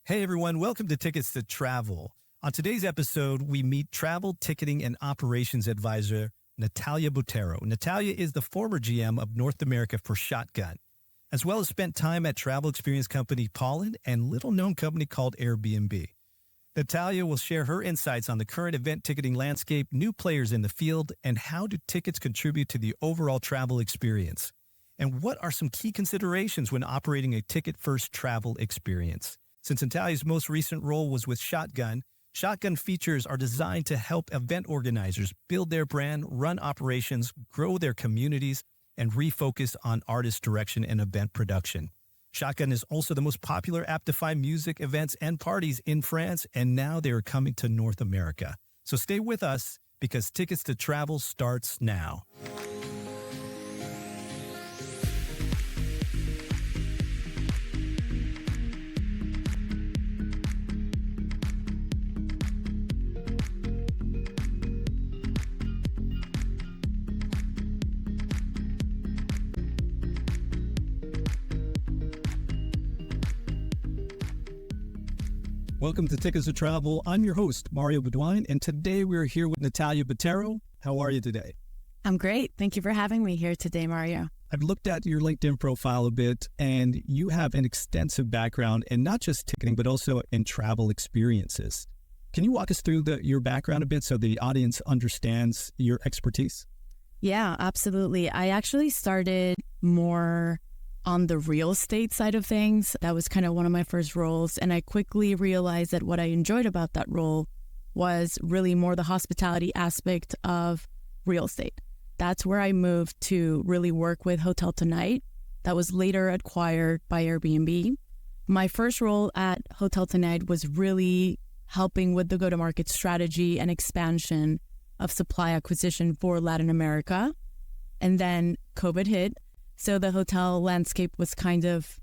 Hey everyone, welcome to Tickets to Travel. On today's episode, we meet travel ticketing and operations advisor Natalia Botero. Natalia is the former GM of North America for Shotgun, as well as spent time at travel experience company Pollen and little-known company called Airbnb. Natalia will share her insights on the current event ticketing landscape, new players in the field, and how do tickets contribute to the overall travel experience. And what are some key considerations when operating a ticket-first travel experience? Since Natalia's most recent role was with Shotgun, Shotgun features are designed to help event organizers build their brand, run operations, grow their communities, and refocus on artist direction and event production. Shotgun is also the most popular app to find music, events, and parties in France, and now they are coming to North America. So stay with us because Tickets to Travel starts now. Welcome to Tickets to Travel. I'm your host, Mario Bedouin, and today we're here with Natalia Botero. How are you today? I'm great. Thank you for having me here today, Mario. I've looked at your LinkedIn profile a bit, and you have an extensive background in not just ticketing, but also in travel experiences. Can you walk us through your background a bit so the audience understands your expertise? Yeah, absolutely. I actually started more on the real estate side of things. That was kind of one of my first roles. And I quickly realized that what I enjoyed about that role was really more the hospitality aspect of real estate. That's where I moved to really work with Hotel Tonight. That was later acquired by Airbnb. My first role at Hotel Tonight was really helping with the go-to-market strategy and expansion of supply acquisition for Latin America. And then COVID hit. So the hotel landscape was kind of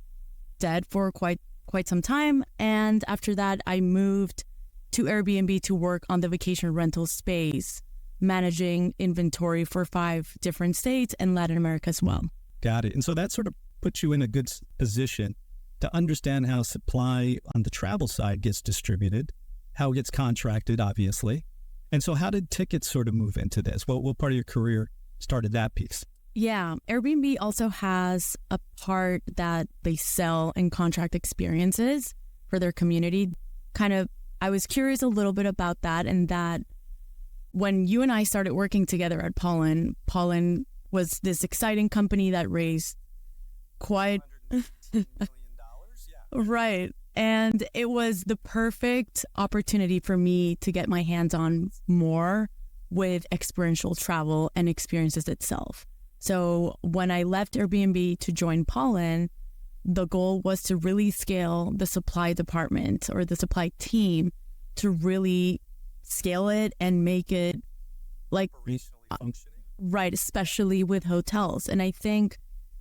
dead for quite some time. And after that, I moved to Airbnb to work on the vacation rental space, managing inventory for 5 different states and Latin America as well. Got it. And so that sort of puts you in a good position to understand how supply on the travel side gets distributed, how it gets contracted, obviously. And so how did tickets sort of move into this? What part of your career started that piece? Yeah, Airbnb also has a part that they sell and contract experiences for their community. I was curious a little bit about that, and that when you and I started working together at Pollen was this exciting company that raised quite $115 million. Yeah. Right. And it was the perfect opportunity for me to get my hands on more with experiential travel and experiences itself. So when I left Airbnb to join Pollen, the goal was to really scale the supply department or the supply team to really scale it and make it like operationally functioning. Right, especially with hotels. And I think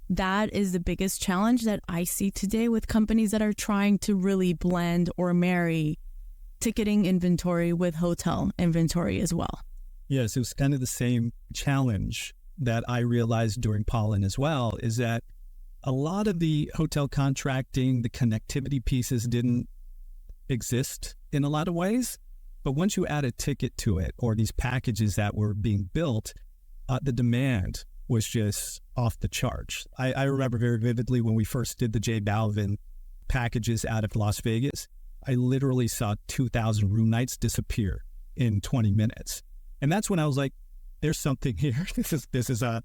that is the biggest challenge that I see today with companies that are trying to really blend or marry ticketing inventory with hotel inventory as well. Yes, it was kind of the same challenge that I realized during Pollen as well, is that a lot of the hotel contracting, the connectivity pieces didn't exist in a lot of ways. But once you add a ticket to it, or these packages that were being built, the demand was just off the charts. I remember very vividly when we first did the J Balvin packages out of Las Vegas, I literally saw 2,000 room nights disappear in 20 minutes. And that's when I was like, there's something here. This is a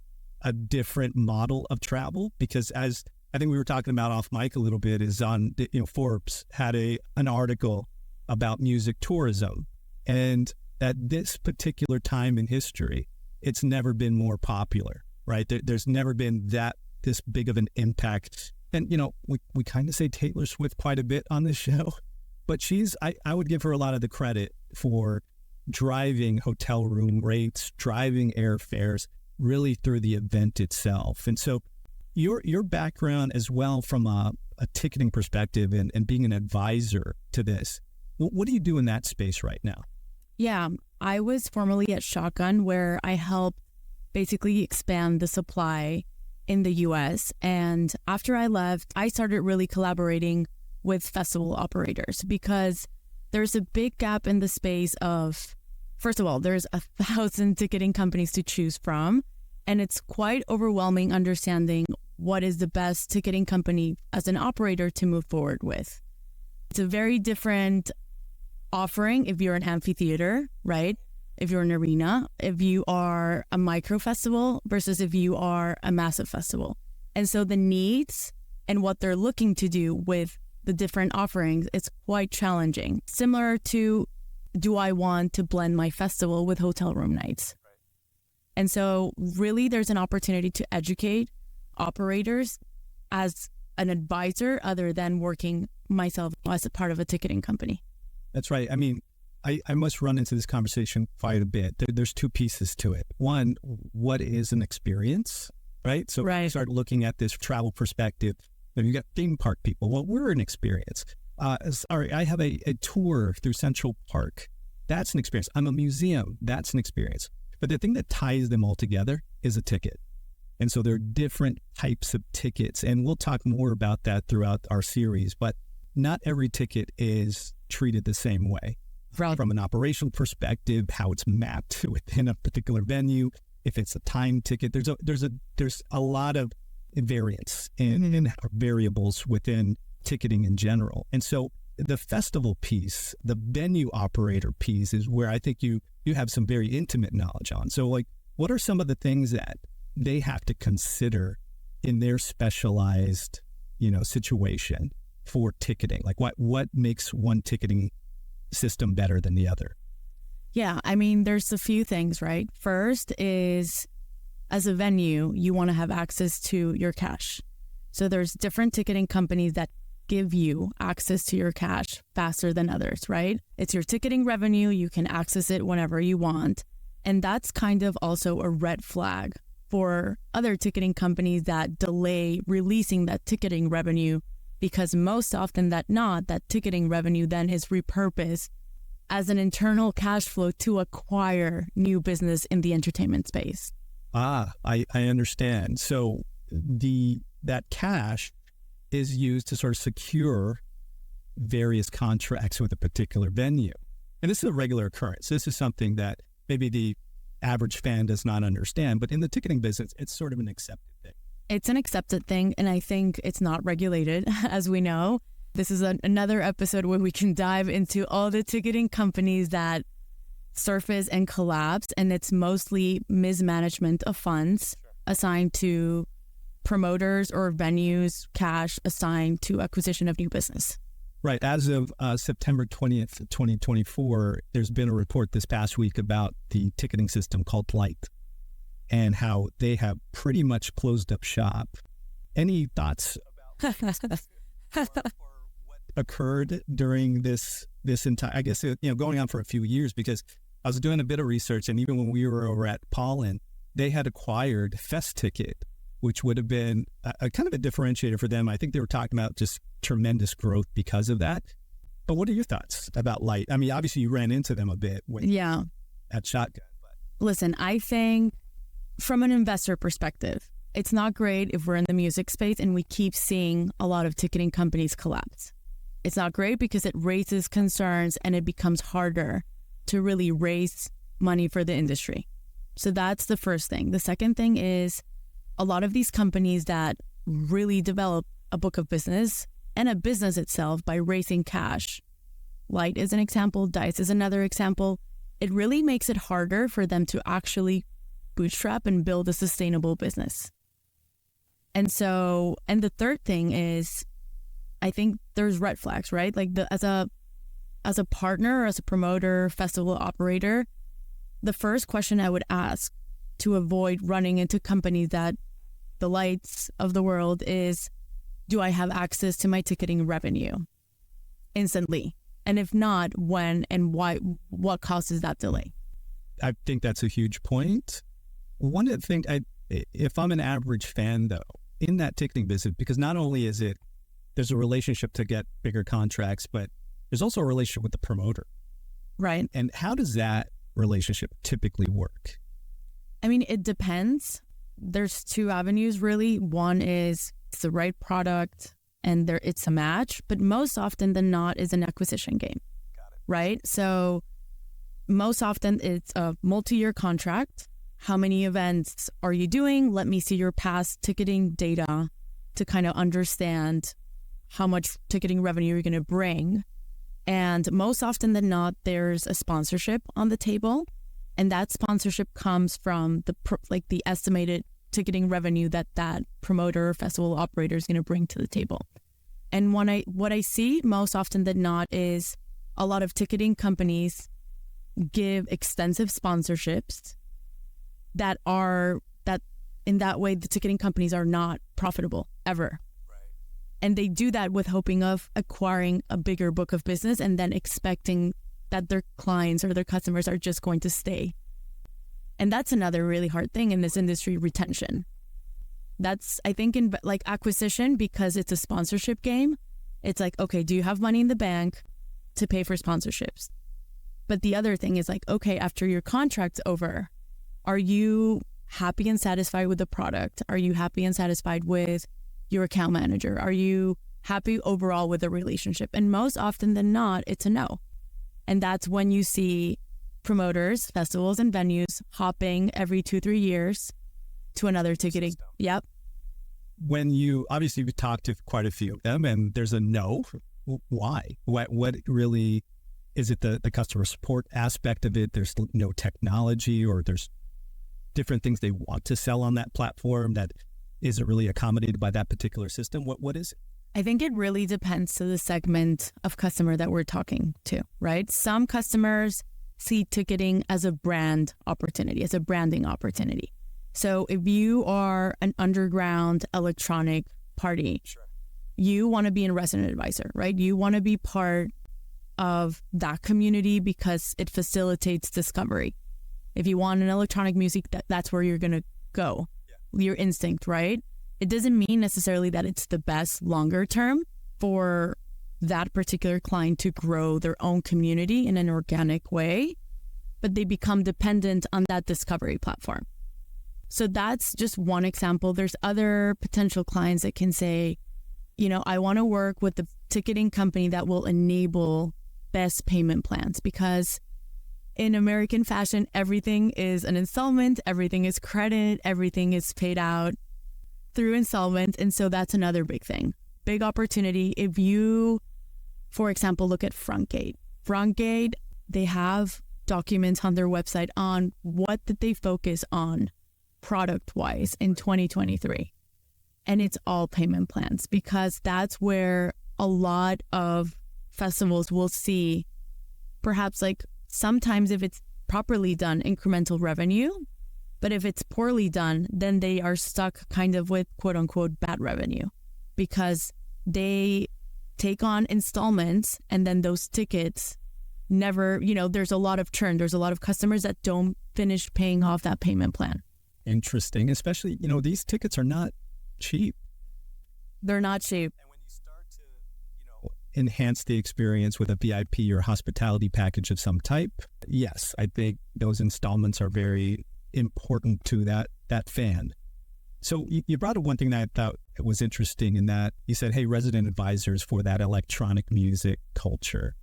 different model of travel, because as I think we were talking about off mic a little bit, is on, Forbes had an article about music tourism, and at this particular time in history, it's never been more popular, right? There's never been this big of an impact. And, we kind of say Taylor Swift quite a bit on this show, but I would give her a lot of the credit for driving hotel room rates, driving airfares, really through the event itself. And so your background as well from a ticketing perspective and being an advisor to this, what do you do in that space right now? Yeah, I was formerly at Shotgun, where I helped basically expand the supply in the US. And after I left, I started really collaborating with festival operators, because there's a big gap in the space of, first of all, there's 1,000 ticketing companies to choose from, and it's quite overwhelming understanding what is the best ticketing company as an operator to move forward with. It's a very different offering if you're an amphitheater, right? If you're an arena, if you are a micro festival versus if you are a massive festival. And so the needs and what they're looking to do with the different offerings, it's quite challenging. Similar to, do I want to blend my festival with hotel room nights? Right. And so really there's an opportunity to educate operators as an advisor other than working myself as a part of a ticketing company. That's right. I mean, I must run into this conversation quite a bit. There's two pieces to it. One, what is an experience, right? So right. Start looking at this travel perspective. You got theme park people. Well, we're an experience. Sorry, I have a tour through Central Park. That's an experience. I'm a museum. That's an experience. But the thing that ties them all together is a ticket. And so there are different types of tickets. And we'll talk more about that throughout our series. But not every ticket is treated the same way. Right. From an operational perspective, how it's mapped within a particular venue, if it's a time ticket, there's a lot of variance in variables within ticketing in general. And so the festival piece, the venue operator piece is where I think you have some very intimate knowledge on. So like, what are some of the things that they have to consider in their specialized, situation for ticketing? Like what makes one ticketing system better than the other? Yeah, I mean, there's a few things, right? First is, as a venue, you want to have access to your cash. So there's different ticketing companies that give you access to your cash faster than others, right? It's your ticketing revenue. You can access it whenever you want. And that's kind of also a red flag for other ticketing companies that delay releasing that ticketing revenue, because most often than not, that ticketing revenue then is repurposed as an internal cash flow to acquire new business in the entertainment space. I understand. So that cash is used to sort of secure various contracts with a particular venue. And this is a regular occurrence. This is something that maybe the average fan does not understand, but in the ticketing business, it's sort of an accepted thing. It's an accepted thing, and I think it's not regulated, as we know. This is another episode where we can dive into all the ticketing companies that surface and collapse, and it's mostly mismanagement of funds assigned to promoters or venues, cash assigned to acquisition of new business. Right. As of September 20th, 2024, there's been a report this past week about the ticketing system called LYTE and how they have pretty much closed up shop. Any thoughts about what occurred during this entire, I guess, going on for a few years? Because I was doing a bit of research, and even when we were over at Pollen, they had acquired Fest Ticket, which would have been a kind of a differentiator for them. I think they were talking about just tremendous growth because of that. But what are your thoughts about LYTE? I mean, obviously you ran into them a bit at Shotgun. But. Listen, I think from an investor perspective, it's not great if we're in the music space and we keep seeing a lot of ticketing companies collapse. It's not great because it raises concerns and it becomes harder to really raise money for the industry. So that's the first thing. The second thing is, a lot of these companies that really develop a book of business and a business itself by raising cash. LYTE is an example, DICE is another example. It really makes it harder for them to actually bootstrap and build a sustainable business. And the third thing is, I think there's red flags, right? Like as a partner, as a promoter, festival operator, the first question I would ask to avoid running into companies that the LYTEs of the world is, do I have access to my ticketing revenue instantly? And if not, when and why, what causes that delay? I think that's a huge point. One of the things, if I'm an average fan though, in that ticketing business, because not only is it, there's a relationship to get bigger contracts, but there's also a relationship with the promoter. Right. And how does that relationship typically work? I mean, it depends. There's two avenues really. One is it's the right product and it's a match, but most often than not is an acquisition game, right? So most often it's a multi-year contract. How many events are you doing? Let me see your past ticketing data to kind of understand how much ticketing revenue you're going to bring. And most often than not, there's a sponsorship on the table. And that sponsorship comes from the estimated ticketing revenue that promoter or festival operator is going to bring to the table. And what I see most often than not is a lot of ticketing companies give extensive sponsorships that in that way the ticketing companies are not profitable ever. And they do that with hoping of acquiring a bigger book of business and then expecting that their clients or their customers are just going to stay. And that's another really hard thing in this industry, retention. That's, I think, in like acquisition, because it's a sponsorship game. It's like, okay, do you have money in the bank to pay for sponsorships? But the other thing is like, okay, after your contract's over, are you happy and satisfied with the product? Are you happy and satisfied with your account manager? Are you happy overall with the relationship? And most often than not, it's a no. And that's when you see promoters, festivals, and venues hopping every 2-3 years to another ticketing. Yep. When you talked to quite a few of them and there's a no, why? What really, is it the customer support aspect of it? There's no technology, or there's different things they want to sell on that platform that isn't really accommodated by that particular system? What is it? I think it really depends to the segment of customer that we're talking to, right? Some customers see ticketing as a brand opportunity, as a branding opportunity. So if you are an underground electronic party, you want to be a resident advisor, right? You want to be part of that community because it facilitates discovery. If you want an electronic music, that's where you're going to go. Your instinct, right? It doesn't mean necessarily that it's the best longer term for that particular client to grow their own community in an organic way, but they become dependent on that discovery platform. So that's just one example. There's other potential clients that can say, I want to work with the ticketing company that will enable best payment plans, because in American fashion, everything is an installment, everything is credit, everything is paid out through installment. And so that's another big thing. Big opportunity. If you, for example, look at Frontgate, they have documents on their website on what did they focus on product-wise in 2023. And it's all payment plans, because that's where a lot of festivals will see, perhaps like sometimes if it's properly done, incremental revenue. But if it's poorly done, then they are stuck kind of with quote unquote bad revenue, because they take on installments and then those tickets never, there's a lot of churn. There's a lot of customers that don't finish paying off that payment plan. Interesting. Especially, these tickets are not cheap. They're not cheap. And when you start to, enhance the experience with a VIP or hospitality package of some type, yes, I think those installments are very important to that fan. So you brought up one thing that I thought was interesting, in that you said, hey, resident advisors for that electronic music culture.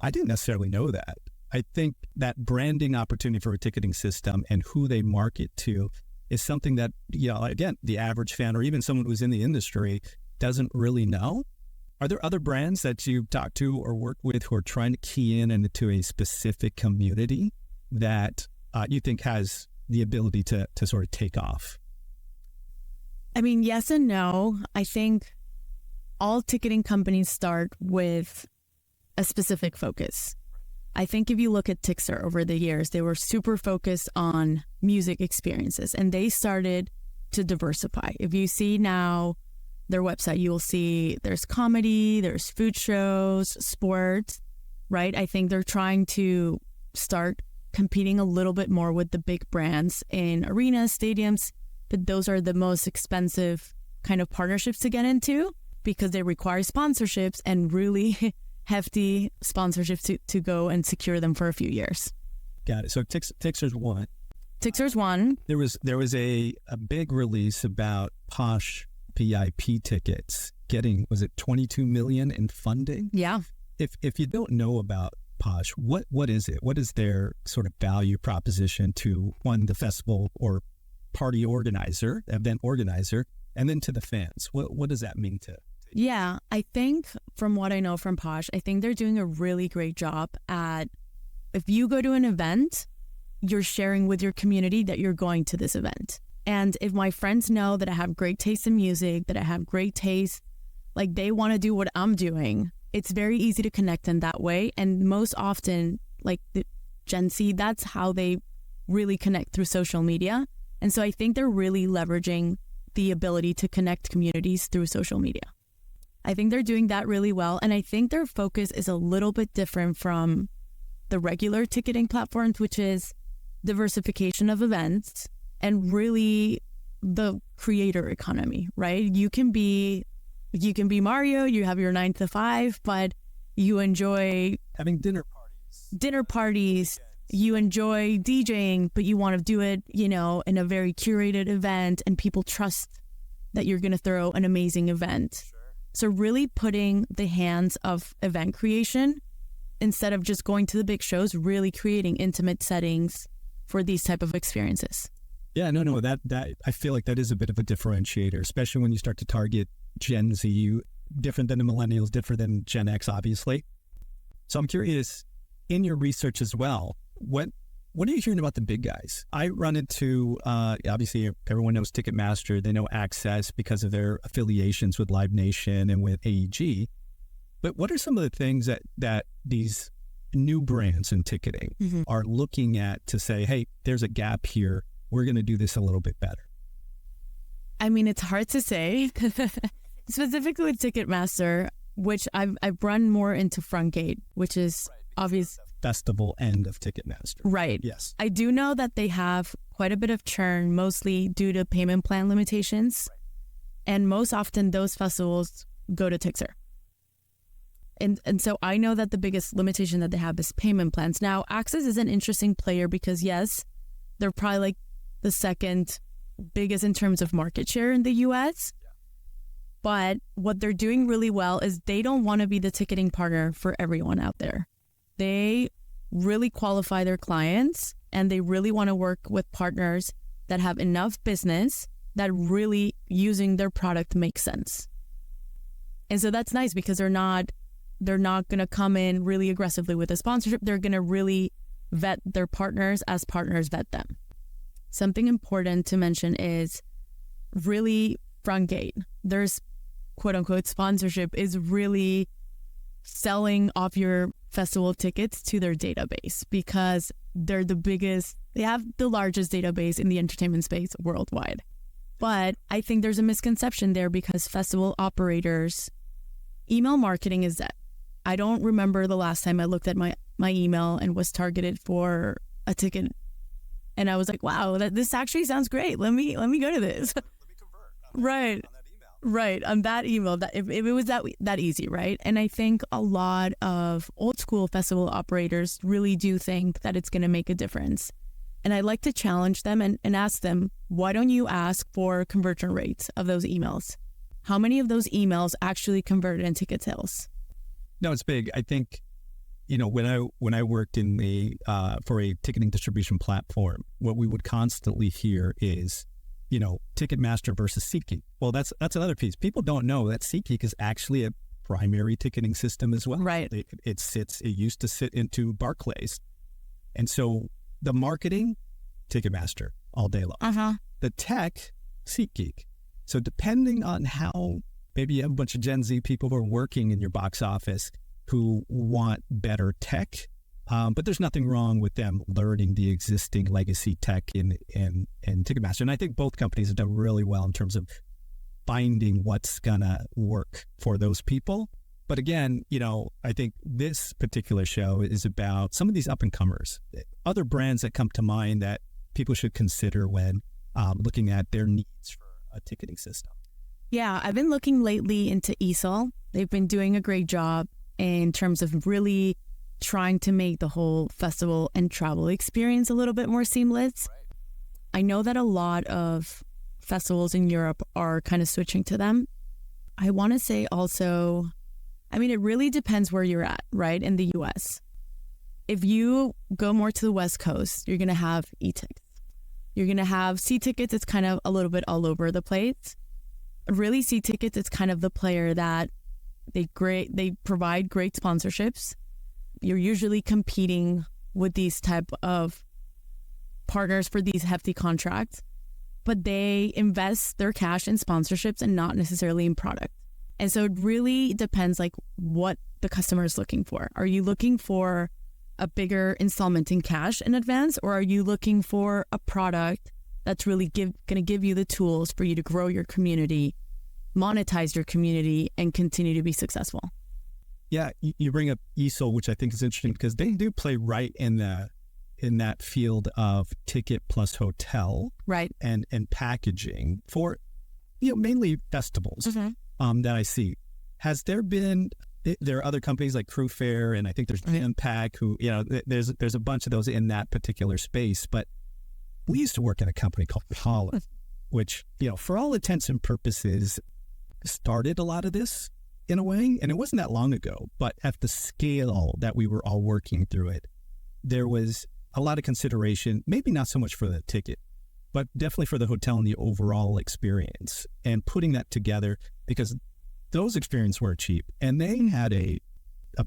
I didn't necessarily know that. I think that branding opportunity for a ticketing system and who they market to is something that, again, the average fan or even someone who's in the industry doesn't really know. Are there other brands that you've talked to or worked with who are trying to key in into a specific community that you think has the ability to sort of take off? I mean, yes and no. I think all ticketing companies start with a specific focus. I think if you look at Tixer over the years, they were super focused on music experiences, and they started to diversify. If you see now their website, you will see there's comedy, there's food shows, sports, right? I think they're trying to start competing a little bit more with the big brands in arenas, stadiums, but those are the most expensive kind of partnerships to get into, because they require sponsorships and really hefty sponsorships to go and secure them for a few years. Got it. So Tixer's one. Tixer's one. There was a big release about Posh VIP tickets. getting, was it 22 million in funding? Yeah. If you don't know about Posh, what is it? What is their sort of value proposition to one, the festival or party organizer, event organizer, and then to the fans? What does that mean to? Yeah, I think from what I know from Posh, I think they're doing a really great job at, if you go to an event, you're sharing with your community that you're going to this event. And if my friends know that I have great taste in music, that I have great taste, like they want to do what I'm doing, it's very easy to connect in that way. And most often, like the Gen Z, that's how they really connect, through social media. And so I think they're really leveraging the ability to connect communities through social media. I think they're doing that really well. And I think their focus is a little bit different from the regular ticketing platforms, which is diversification of events and really the creator economy, right? You can be Mario, you have your 9 to 5, but you enjoy having dinner parties, you enjoy DJing, but you want to do it, in a very curated event, and people trust that you're going to throw an amazing event. Sure. So really putting the hands of event creation, instead of just going to the big shows, really creating intimate settings for these type of experiences. Yeah, no, that I feel like that is a bit of a differentiator, especially when you start to target Gen Z, different than the millennials, different than Gen X, obviously. So I'm curious, in your research as well, what are you hearing about the big guys? I run into, obviously everyone knows Ticketmaster, they know Access because of their affiliations with Live Nation and with AEG. But what are some of the things that these new brands in ticketing are looking at to say, hey, there's a gap here, we're going to do this a little bit better? I mean, it's hard to say. Specifically with Ticketmaster, which I've run more into front gate, which is obvious. Festival end of Ticketmaster. Right. Yes. I do know that they have quite a bit of churn, mostly due to payment plan limitations. And most often those festivals go to Tixer. And so I know that the biggest limitation that they have is payment plans. Now, Access is an interesting player because, yes, they're probably like the second biggest in terms of market share in the US. Yeah. But what they're doing really well is they don't want to be the ticketing partner for everyone out there. They really qualify their clients, and they really want to work with partners that have enough business that really using their product makes sense. And so that's nice because they're not going to come in really aggressively with a sponsorship. They're going to really vet their partners as partners vet them. Something important to mention is really front gate. There's quote unquote sponsorship is really selling off your festival tickets to their database because they're the biggest, they have the largest database in the entertainment space worldwide. But I think there's a misconception there because festival operators, email marketing is dead. I don't remember the last time I looked at my email and was targeted for a ticket. And I was like, wow, this actually sounds great. Let me go to this. Let me convert. Right. On that email. Right. On that email, that if it was that easy, right? And I think a lot of old school festival operators really do think that it's going to make a difference. And I like to challenge them and ask them, why don't you ask for conversion rates of those emails? How many of those emails actually converted in ticket sales? No, it's big. I think, when I worked in for a ticketing distribution platform, what we would constantly hear is, Ticketmaster versus SeatGeek. Well, that's another piece. People don't know that SeatGeek is actually a primary ticketing system as well. Right. It used to sit into Barclays. And so the marketing, Ticketmaster all day long. The tech, SeatGeek. So depending on how, maybe you have a bunch of Gen Z people who are working in your box office who want better tech, but there's nothing wrong with them learning the existing legacy tech in Ticketmaster. And I think both companies have done really well in terms of finding what's gonna work for those people. But again, I think this particular show is about some of these up-and-comers, other brands that come to mind that people should consider when looking at their needs for a ticketing system. Yeah, I've been looking lately into ESOL. They've been doing a great job in terms of really trying to make the whole festival and travel experience a little bit more seamless. Right. I know that a lot of festivals in Europe are kind of switching to them. I want to say also, I mean, it really depends where you're at, right? In the US. If you go more to the West Coast, you're going to have e-tickets. You're going to have C-tickets. It's kind of a little bit all over the place. Really, C-tickets, it's kind of the player that they provide great sponsorships. You're usually competing with these type of partners for these hefty contracts, but they invest their cash in sponsorships and not necessarily in product. And so it really depends like what the customer is looking for. Are you looking for a bigger installment in cash in advance, or are you looking for a product that's really going to give you the tools for you to grow your community, monetize your community, and continue to be successful? Yeah, you bring up ESOL, which I think is interesting because they do play right in that field of ticket plus hotel, right, and packaging for mainly festivals that I see. Has there been? There are other companies like Crew Fair, and I think there's Impact, who there's a bunch of those in that particular space. But we used to work at a company called Pollen, which for all intents and purposes started a lot of this in a way, and it wasn't that long ago. But at the scale that we were all working through it, there was a lot of consideration, maybe not so much for the ticket, but definitely for the hotel and the overall experience, and putting that together because those experiences were cheap and they had a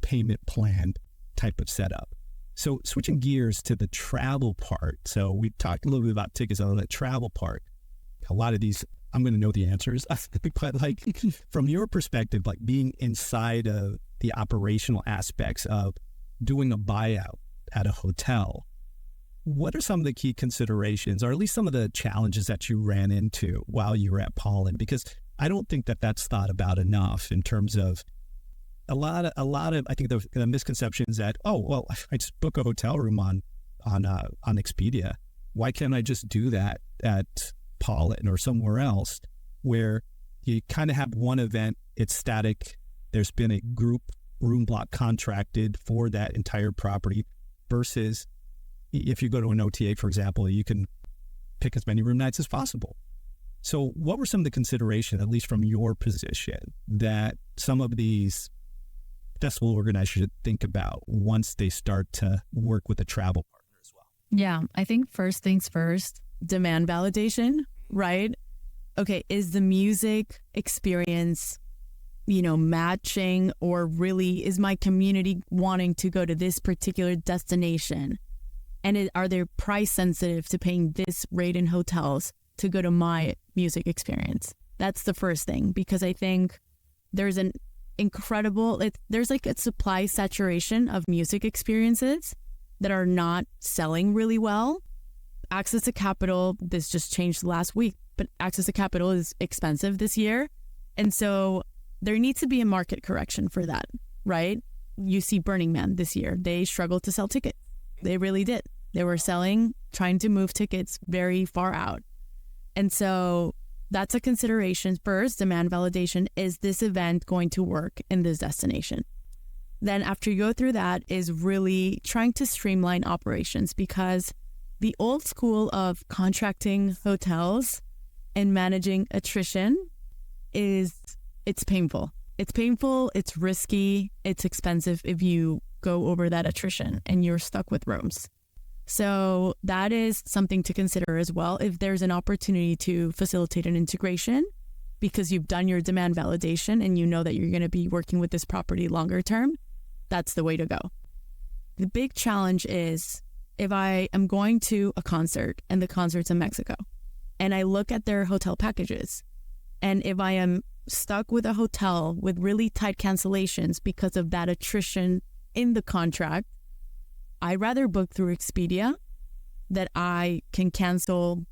payment plan type of setup. So switching gears to the travel part. So we talked a little bit about tickets on that travel part. A lot of these, I'm going to know the answers, but like from your perspective, like being inside of the operational aspects of doing a buyout at a hotel, what are some of the key considerations, or at least some of the challenges that you ran into while you were at Pollen? Because I don't think that that's thought about enough in terms of a lot of I think the misconceptions that, oh, well, I just book a hotel room on Expedia. Why can't I just do that at Pollen or somewhere else, where you kind of have one event, it's static. There's been a group room block contracted for that entire property, versus if you go to an OTA, for example, you can pick as many room nights as possible. So what were some of the considerations, at least from your position, that some of these festival organizers should think about once they start to work with a travel partner as well? Yeah, I think first things first, demand validation, right? Okay, is the music experience, matching, or really is my community wanting to go to this particular destination? And are they price sensitive to paying this rate in hotels to go to my music experience? That's the first thing, because I think there's there's like a supply saturation of music experiences that are not selling really well. Access to capital, this just changed last week, but access to capital is expensive this year. And so there needs to be a market correction for that, right? You see Burning Man this year, they struggled to sell tickets. They really did. They were trying to move tickets very far out. And so that's a consideration. First, demand validation. Is this event going to work in this destination? Then after you go through that is really trying to streamline operations, because the old school of contracting hotels and managing attrition it's painful. It's painful, it's risky, it's expensive if you go over that attrition and you're stuck with rooms. So that is something to consider as well. If there's an opportunity to facilitate an integration because you've done your demand validation and you know that you're going to be working with this property longer term, that's the way to go. The big challenge is if I am going to a concert and the concert's in Mexico and I look at their hotel packages, and if I am stuck with a hotel with really tight cancellations because of that attrition in the contract, I rather book through Expedia, that I can cancel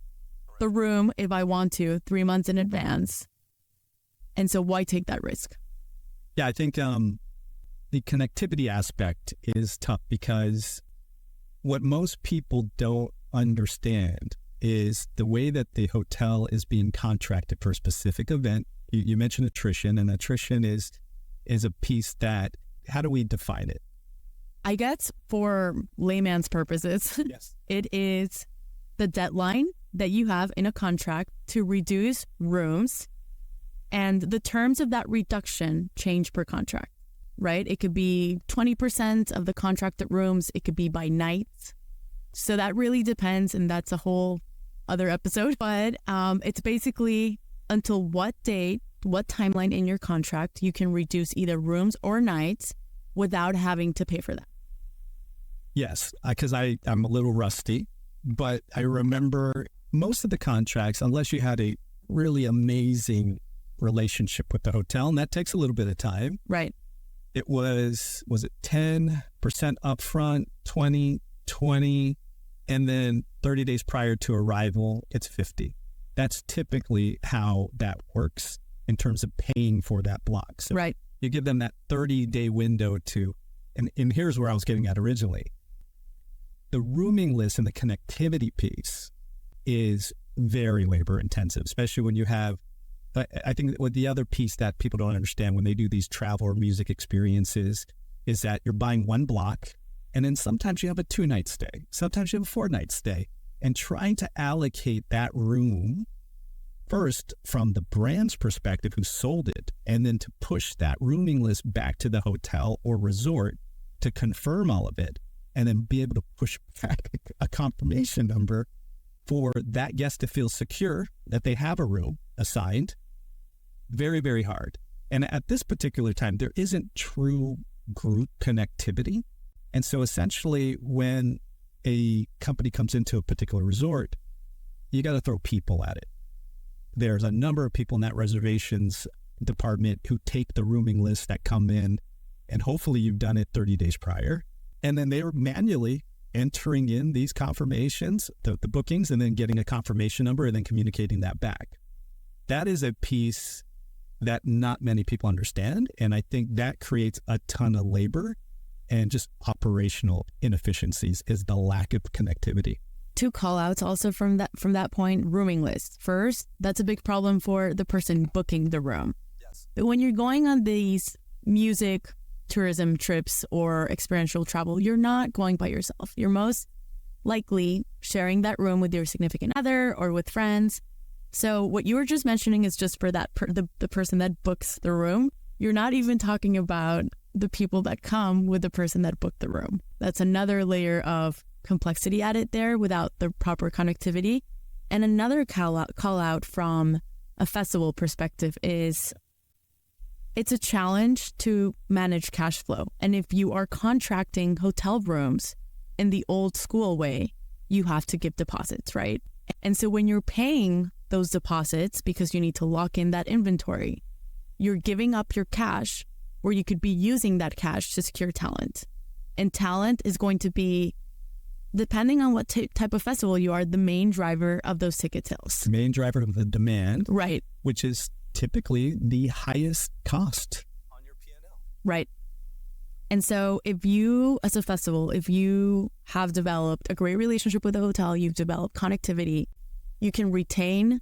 the room if I want to 3 months in advance. And so why take that risk? Yeah, I think the connectivity aspect is tough, because what most people don't understand is the way that the hotel is being contracted for a specific event. You mentioned attrition, and attrition is a piece that, how do we define it? I guess for layman's purposes, yes, it is the deadline that you have in a contract to reduce rooms And the terms of that reduction change per contract, right? It could be 20% of the contracted rooms. It could be by night. So that really depends. And that's a whole other episode. But it's basically until what date, what timeline in your contract you can reduce either rooms or nights without having to pay for that. Yes, because I'm a little rusty, but I remember most of the contracts, unless you had a really amazing relationship with the hotel, and that takes a little bit of time. Right. It was it 10% upfront, 20, and then 30 days prior to arrival, it's 50. That's typically how that works in terms of paying for that block. So right. You give them that 30-day window to, and here's where I was getting at originally. The rooming list and the connectivity piece is very labor intensive, especially when you have, I think what the other piece that people don't understand when they do these travel or music experiences is that you're buying one block and then sometimes you have a 2-night stay, sometimes you have a 4-night stay, and trying to allocate that room first from the brand's perspective who sold it, and then to push that rooming list back to the hotel or resort to confirm all of it, and then be able to push back a confirmation number for that guest to feel secure that they have a room assigned. Very, very hard. And at this particular time, there isn't true group connectivity. And so essentially when a company comes into a particular resort, you got to throw people at it. There's a number of people in that reservations department who take the rooming list that come in, and hopefully you've done it 30 days prior. And then they are manually entering in these confirmations, the bookings, and then getting a confirmation number and then communicating that back. That is a piece that not many people understand. And I think that creates a ton of labor and just operational inefficiencies is the lack of connectivity. 2 call outs also from that point, rooming list. First, that's a big problem for the person booking the room. Yes. But when you're going on these music tourism trips or experiential travel, you're not going by yourself. You're most likely sharing that room with your significant other or with friends. So what you were just mentioning is just for that the person that books the room. You're not even talking about the people that come with the person that booked the room. That's another layer of complexity added there without the proper connectivity. And another call out from a festival perspective is it's a challenge to manage cash flow. And if you are contracting hotel rooms in the old school way, you have to give deposits, right? And so when you're paying those deposits because you need to lock in that inventory, you're giving up your cash where you could be using that cash to secure talent. And talent is going to be, depending on what type of festival you are, the main driver of those ticket sales. The main driver of the demand. Right. Which is typically the highest cost on your P&L. Right. And so if you, as a festival, if you have developed a great relationship with the hotel, you've developed connectivity, you can retain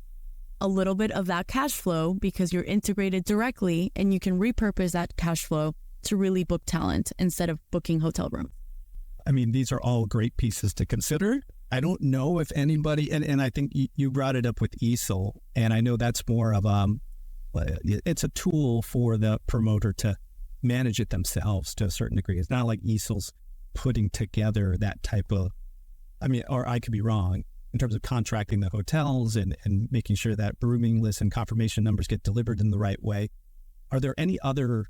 a little bit of that cash flow because you're integrated directly, and you can repurpose that cash flow to really book talent instead of booking hotel rooms. I mean, these are all great pieces to consider. I don't know if anybody, and I think you brought it up with eSOL, and I know that's more of it's a tool for the promoter to manage it themselves to a certain degree. It's not like eSOL's putting together that type of, or I could be wrong, in terms of contracting the hotels and making sure that rooming lists and confirmation numbers get delivered in the right way. Are there any other,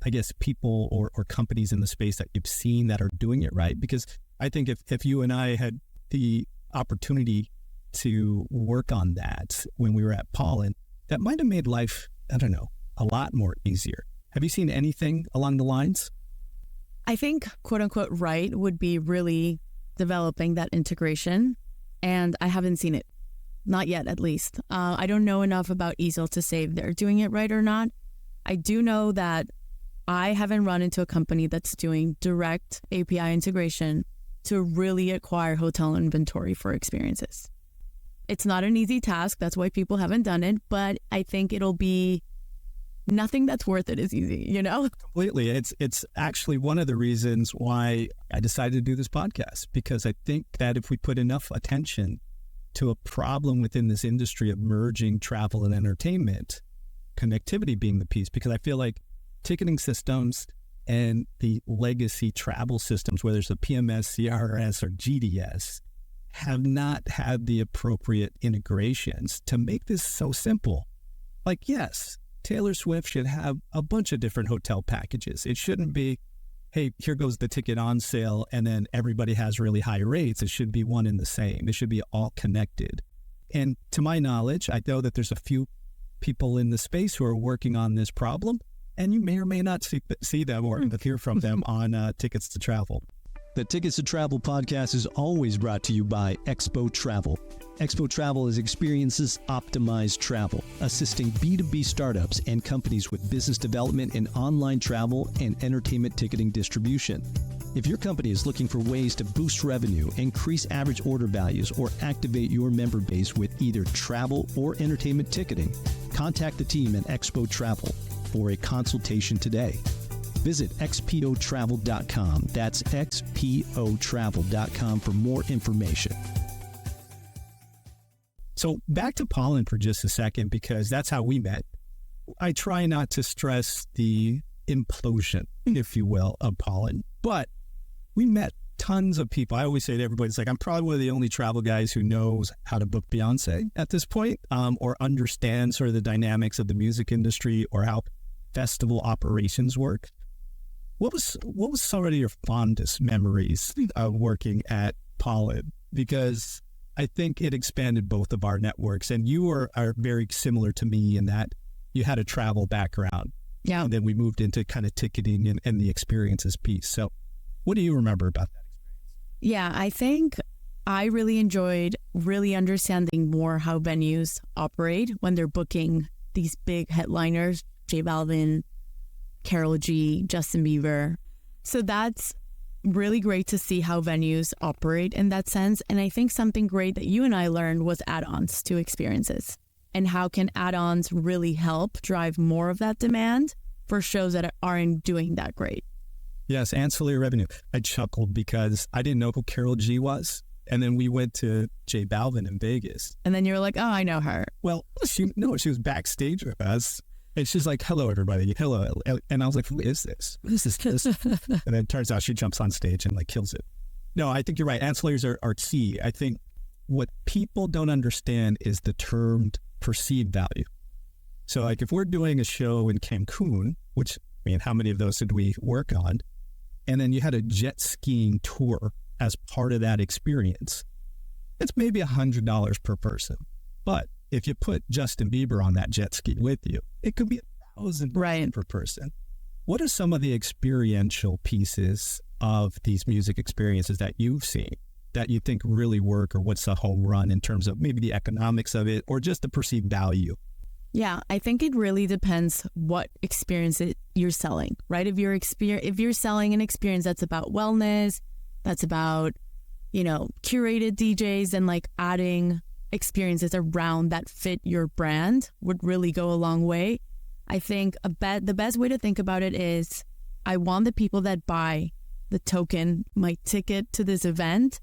I guess, people or companies in the space that you've seen that are doing it right? Because I think if you and I had the opportunity to work on that when we were at Pollen, that might have made life, a lot more easier. Have you seen anything along the lines? I think, quote unquote, right would be really developing that integration. And I haven't seen it. Not yet, at least. I don't know enough about eSOL to say if they're doing it right or not. I do know that I haven't run into a company that's doing direct API integration to really acquire hotel inventory for experiences. It's not an easy task. That's why people haven't done it. But I think it'll be nothing that's worth it is easy, Completely. It's actually one of the reasons why I decided to do this podcast, because I think that if we put enough attention to a problem within this industry of merging travel and entertainment, connectivity being the piece, because I feel like ticketing systems and the legacy travel systems, whether it's a PMS, CRS, or GDS, have not had the appropriate integrations to make this so simple. Like, yes, Taylor Swift should have a bunch of different hotel packages. It shouldn't be, hey, here goes the ticket on sale, and then everybody has really high rates. It should be one and the same. It should be all connected. And to my knowledge, I know that there's a few people in the space who are working on this problem, and you may or may not see them or hear from them on Tickets to Travel. The Tickets to Travel podcast is always brought to you by Expo Travel. Expo Travel is experiences optimized travel, assisting B2B startups and companies with business development in online travel and entertainment ticketing distribution. If your company is looking for ways to boost revenue, increase average order values, or activate your member base with either travel or entertainment ticketing, contact the team at Expo Travel for a consultation today. Visit xpotravel.com. That's xpotravel.com for more information. So back to Pollen for just a second, because that's how we met. I try not to stress the implosion, if you will, of Pollen, but we met tons of people. I always say to everybody, it's like, I'm probably one of the only travel guys who knows how to book Beyonce at this point, or understand sort of the dynamics of the music industry or how festival operations work. What was some of your fondest memories of working at Pollen? Because I think it expanded both of our networks, and you are very similar to me in that you had a travel background. Yeah. And then we moved into kind of ticketing and the experiences piece. So what do you remember about that experience? Yeah, I think I really enjoyed really understanding more how venues operate when they're booking these big headliners, J Balvin, Karol G, Justin Bieber. So that's really great to see how venues operate in that sense. And I think something great that you and I learned was add-ons to experiences. And how can add-ons really help drive more of that demand for shows that aren't doing that great? Yes, ancillary revenue. I chuckled because I didn't know who Karol G was. And then we went to J Balvin in Vegas. And then you're like, oh, I know her. Well, she was backstage with us. And she's like, hello, everybody. Hello. And I was like, who is this? What is this? And then it turns out she jumps on stage and like kills it. No, I think you're right. Ancillaries are key. I think what people don't understand is the term perceived value. So like if we're doing a show in Cancun, which, I mean, how many of those did we work on? And then you had a jet skiing tour as part of that experience. It's maybe $100 per person. But if you put Justin Bieber on that jet ski with you, it could be $1,000 per person. What are some of the experiential pieces of these music experiences that you've seen that you think really work, or what's the home run in terms of maybe the economics of it or just the perceived value? Yeah, I think it really depends what experience you're selling, right? If you're selling an experience that's about wellness, that's about, curated DJs, and like adding experiences around that fit your brand would really go a long way. I think the best way to think about it is I want the people that buy the token, my ticket to this event,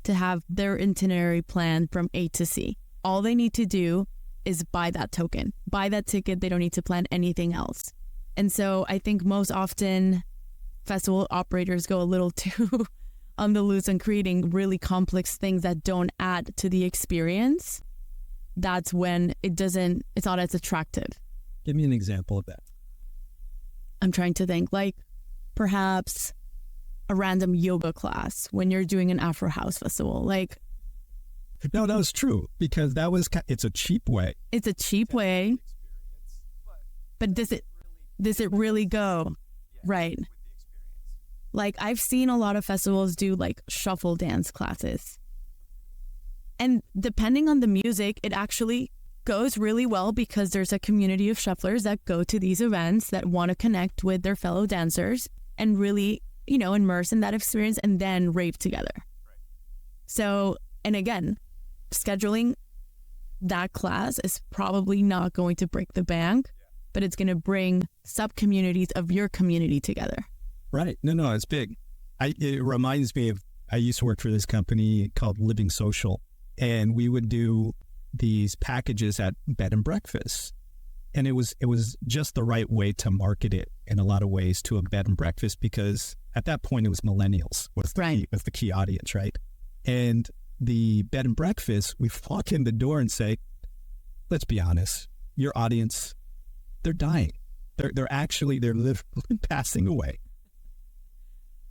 to have their itinerary plan from A to C. All they need to do is buy that token, buy that ticket. They don't need to plan anything else. And so I think most often festival operators go a little too on the loose and creating really complex things that don't add to the experience. That's when it's not as attractive. Give me an example of that. I'm trying to think, like perhaps a random yoga class when you're doing an Afro House festival. No, it's true, because it's a cheap way. It's a cheap way, but does it really go? Right. Like I've seen a lot of festivals do like shuffle dance classes. And depending on the music, it actually goes really well because there's a community of shufflers that go to these events that want to connect with their fellow dancers and really, immerse in that experience and then rave together. Right. So, and again, scheduling that class is probably not going to break the bank, but it's going to bring sub-communities of your community together. Right. No, it's big. It reminds me of, I used to work for this company called Living Social, and we would do these packages at bed and breakfast. And it was just the right way to market it in a lot of ways to a bed and breakfast, because at that point it was millennials was the key audience, right? And the bed and breakfast, we walk in the door and say, let's be honest, your audience, they're dying. They're literally passing away.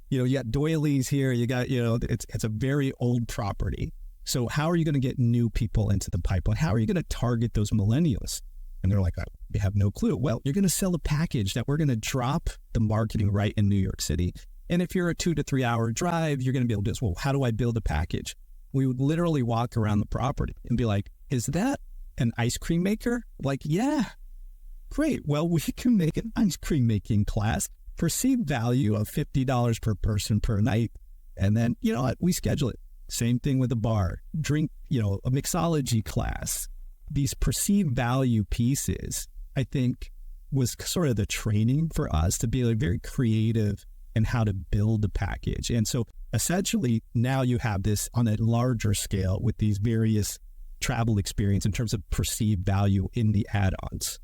You got doilies here. You got, it's a very old property. So how are you going to get new people into the pipeline? How are you going to target those millennials? And they're like, we have no clue. Well, you're going to sell a package that we're going to drop the marketing right in New York City. And if you're a 2 to 3 hour drive, you're going to be able to well, how do I build a package? We would literally walk around the property and be like, is that an ice cream maker? Like, yeah, great. Well, we can make an ice cream making class, perceived value of $50 per person per night. And then, you know what, we schedule it. Same thing with a bar, drink, a mixology class. These perceived value pieces, I think, was sort of the training for us to be very creative in how to build a package. And so essentially now you have this on a larger scale with these various travel experience in terms of perceived value in the add-ons.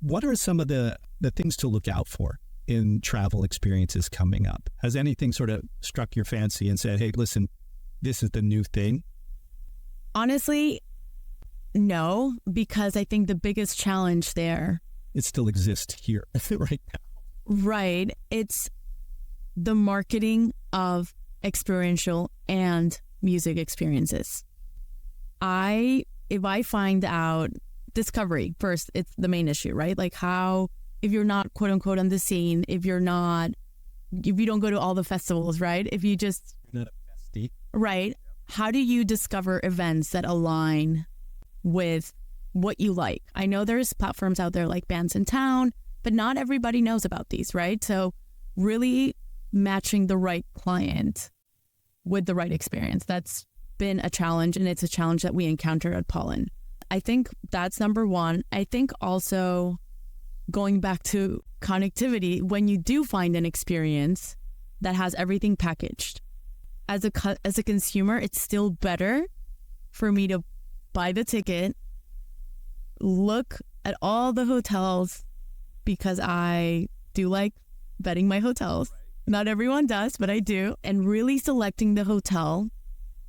What are some of the things to look out for in travel experiences coming up? Has anything sort of struck your fancy and said, hey, listen, this is the new thing? Honestly, no, because I think the biggest challenge there... It still exists here right now. Right. It's the marketing of experiential and music experiences. If I find out discovery first, it's the main issue, right? Like if you're not quote unquote on the scene, if you don't go to all the festivals, right? If you just... You're not a festie. Right. How do you discover events that align with what you like? I know there's platforms out there like Bands in Town, but not everybody knows about these, right? So really matching the right client with the right experience. That's been a challenge, and it's a challenge that we encounter at Pollen. I think that's number one. I think also going back to connectivity, when you do find an experience that has everything packaged, as a consumer, it's still better for me to buy the ticket, look at all the hotels, because I do like vetting my hotels. Not everyone does, but I do. And really selecting the hotel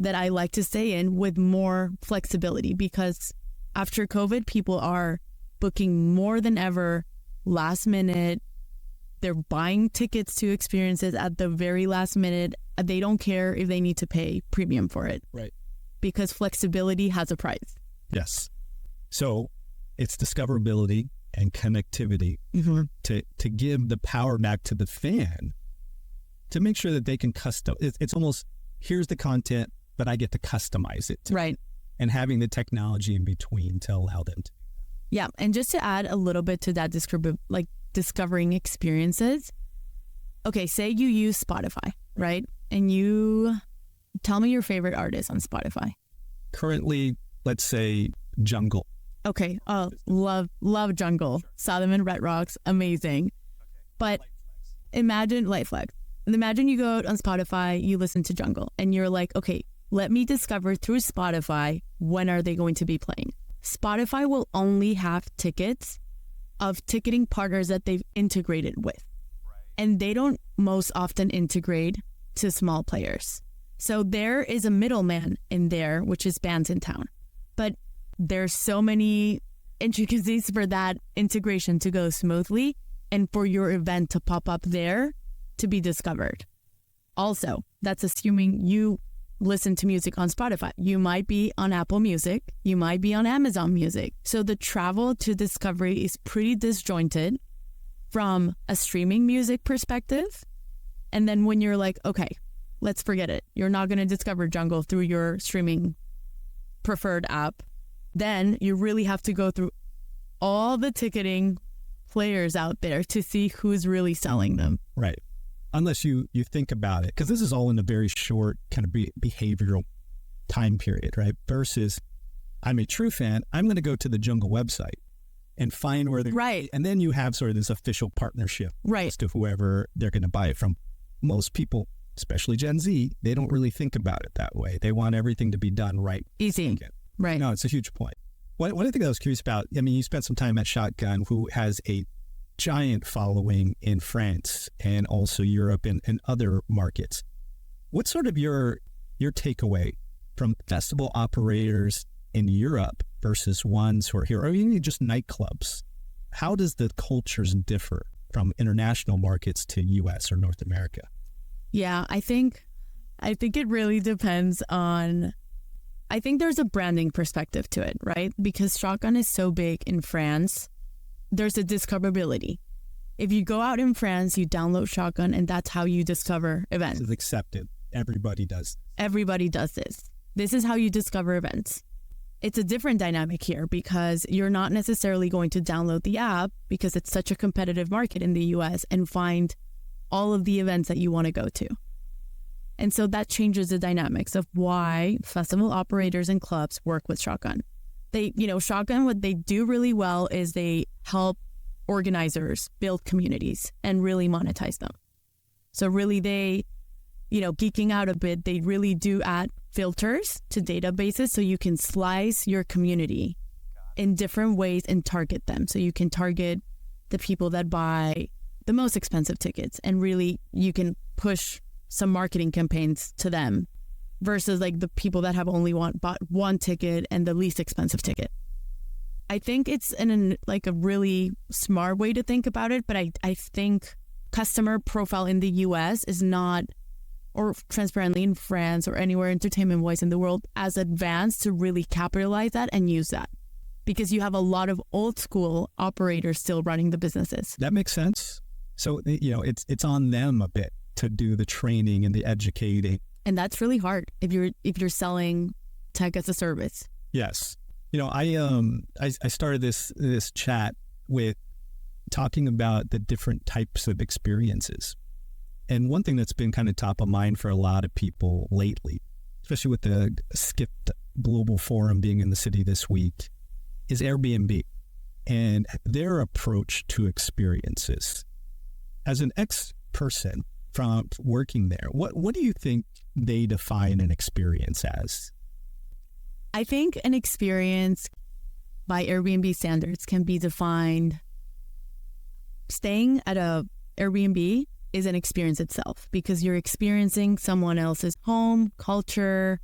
that I like to stay in with more flexibility, because after COVID, people are booking more than ever last minute. They're buying tickets to experiences at the very last minute. They don't care if they need to pay premium for it. Right. Because flexibility has a price. Yes. So it's discoverability and connectivity to give the power back to the fan to make sure that they can it's almost, here's the content, but I get to customize it. Right. And having the technology in between to allow them to. Yeah. And just to add a little bit to that discovering experiences. Okay, say you use Spotify, right? And you tell me your favorite artist on Spotify. Currently, let's say Jungle. Okay. Love Jungle. Sure. Saw them in Red Rocks. Amazing. Okay. But imagine LYTE Flex. Imagine you go on Spotify, you listen to Jungle, and you're like, okay, let me discover through Spotify, when are they going to be playing? Spotify will only have tickets of ticketing partners that they've integrated with. Right. And they don't most often integrate to small players. So there is a middleman in there, which is Bands in Town. But there's so many intricacies for that integration to go smoothly and for your event to pop up there to be discovered. Also, that's assuming you listen to music on Spotify. You might be on Apple Music. You might be on Amazon Music. So the travel to discovery is pretty disjointed from a streaming music perspective. And then when you're like, okay, let's forget it. You're not going to discover Jungle through your streaming preferred app. Then you really have to go through all the ticketing players out there to see who's really selling them. Right. Unless you think about it, because this is all in a very short kind of behavioral time period, right? Versus I'm a true fan, I'm going to go to the Jungle website and find where they're... Right. And then you have sort of this official partnership as to whoever they're going to buy it from. Most people, especially Gen Z, they don't really think about it that way. They want everything to be done right. Easy. Right. No, it's a huge point. One thing I was curious about, I mean, you spent some time at Shotgun, who has a giant following in France and also Europe and other markets. What's sort of your takeaway from festival operators in Europe versus ones who are here, or even just nightclubs? How does the cultures differ from international markets to US or North America? Yeah, I think it really depends on, I think there's a branding perspective to it, right? Because Shotgun is so big in France, there's a discoverability. If you go out in France, you download Shotgun, and that's how you discover events. It's accepted. Everybody does. Everybody does this. This is how you discover events. It's a different dynamic here because you're not necessarily going to download the app because it's such a competitive market in the US and find all of the events that you want to go to. And so that changes the dynamics of why festival operators and clubs work with Shotgun. Shotgun, what they do really well is they help organizers build communities and really monetize them. So really they, geeking out a bit, they really do add filters to databases so you can slice your community in different ways and target them. So you can target the people that buy the most expensive tickets, and really you can push some marketing campaigns to them versus like the people that have only bought one ticket and the least expensive ticket. I think it's a really smart way to think about it, but I think customer profile in the US is not, or transparently in France or anywhere entertainment-wise in the world, as advanced to really capitalize that and use that. Because you have a lot of old school operators still running the businesses. That makes sense. So, it's on them a bit to do the training and the educating. And that's really hard if you're selling tech as a service. Yes. I started this chat with talking about the different types of experiences. And one thing that's been kind of top of mind for a lot of people lately, especially with the Skipped Global Forum being in the city this week, is Airbnb and their approach to experiences. As an ex-person from working there, what do you think they define an experience as? I think an experience by Airbnb standards can be defined. Staying at a Airbnb is an experience itself because you're experiencing someone else's home, culture,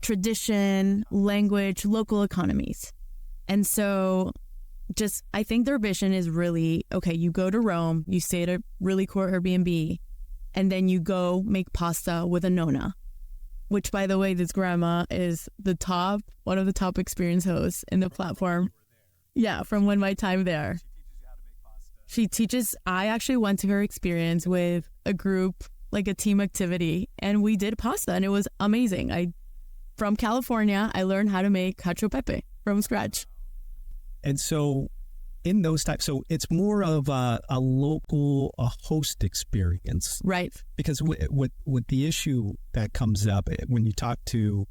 tradition, language, local economies. And so I think their vision is really, okay, you go to Rome, you stay at a really cool Airbnb, and then you go make pasta with a nonna, which, by the way, this grandma is one of the top experience hosts in the platform. Yeah, from my time there. She teaches, I actually went to her experience with a group, like a team activity, and we did pasta, and it was amazing. From California, I learned how to make cacio e pepe from scratch. And so in those types, so it's more of a host experience. Right. Because with the issue that comes up when you talk to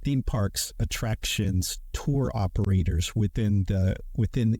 theme parks, attractions, tour operators within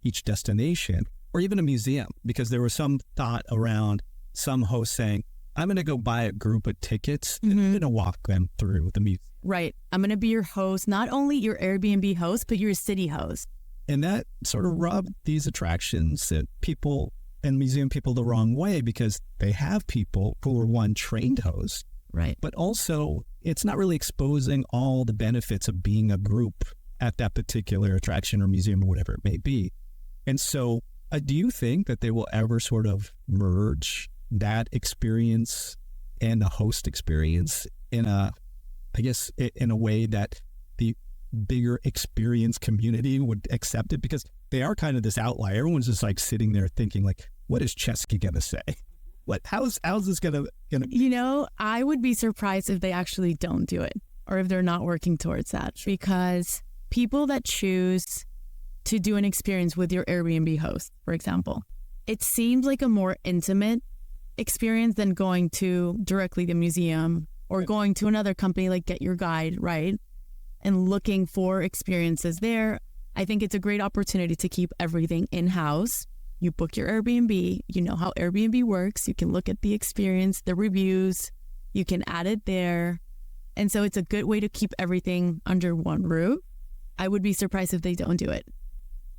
each destination, or even a museum, because there was some thought around some host saying, I'm going to go buy a group of tickets and I'm going to walk them through the museum. Right. I'm going to be your host, not only your Airbnb host, but your city host. And that sort of rubbed these attractions and people and museum people the wrong way because they have people who are trained hosts. Right. But also, it's not really exposing all the benefits of being a group at that particular attraction or museum or whatever it may be. And so, do you think that they will ever sort of merge that experience and the host experience in a way that the bigger experience community would accept it? Because they are kind of this outlier. Everyone's just like sitting there thinking like, what is Chesky going to say? How's this going to... I would be surprised if they actually don't do it or if they're not working towards that, because people that choose to do an experience with your Airbnb host, for example, it seems like a more intimate experience than going to directly the museum or going to another company like Get Your Guide, right? And looking for experiences there. I think it's a great opportunity to keep everything in-house. You book your Airbnb, you know how Airbnb works. You can look at the experience, the reviews, you can add it there. And so it's a good way to keep everything under one roof. I would be surprised if they don't do it.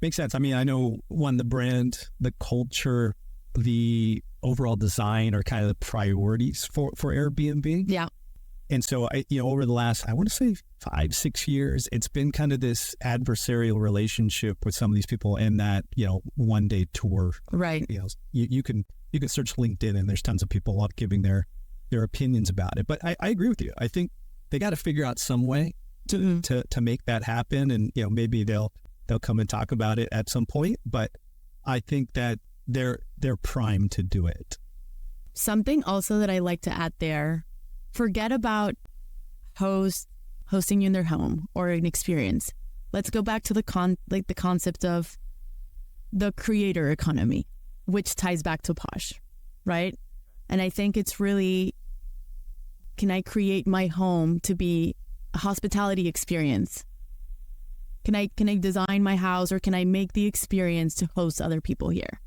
Makes sense. I mean, I know the brand, the culture, the overall design are kind of the priorities for Airbnb. Yeah. And so, over the last, I want to say 5-6 years, it's been kind of this adversarial relationship with some of these people in that, one day tour. Right. You can search LinkedIn and there's tons of people out giving their opinions about it. But I agree with you. I think they got to figure out some way to make that happen. And, maybe they'll come and talk about it at some point. But I think that they're primed to do it. Something also that I like to add there, forget about hosting you in their home or an experience. Let's go back to the concept of the creator economy, which ties back to Posh, right? And I think it's really, can I create my home to be a hospitality experience? Can I design my house, or can I make the experience to host other people here?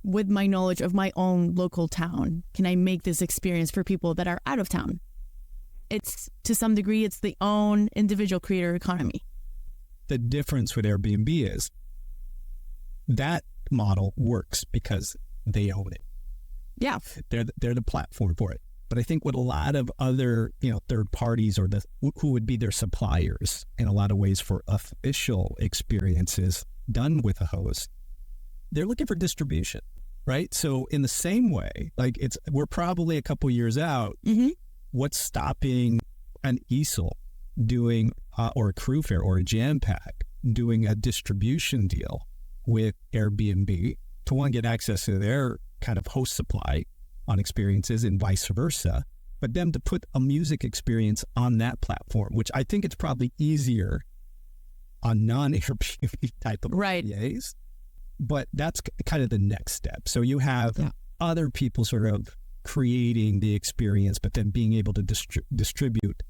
With my knowledge of my own local town, can I make this experience for people that are out of town? It's, to some degree, it's the own individual creator economy. The difference with Airbnb is that model works because they own it. Yeah. They're the platform for it. But I think what a lot of other, third parties or who would be their suppliers in a lot of ways for official experiences done with a host, they're looking for distribution, right? So in the same way, we're probably a couple years out. Mm-hmm. What's stopping an Easel doing, or a Crew Fair or a Jam Pack doing a distribution deal with Airbnb to want to get access to their kind of host supply on experiences and vice versa, but them to put a music experience on that platform, which I think it's probably easier on non-Airbnb type of PAs, but that's kind of the next step. So you have other people sort of creating the experience, but then being able to distribute.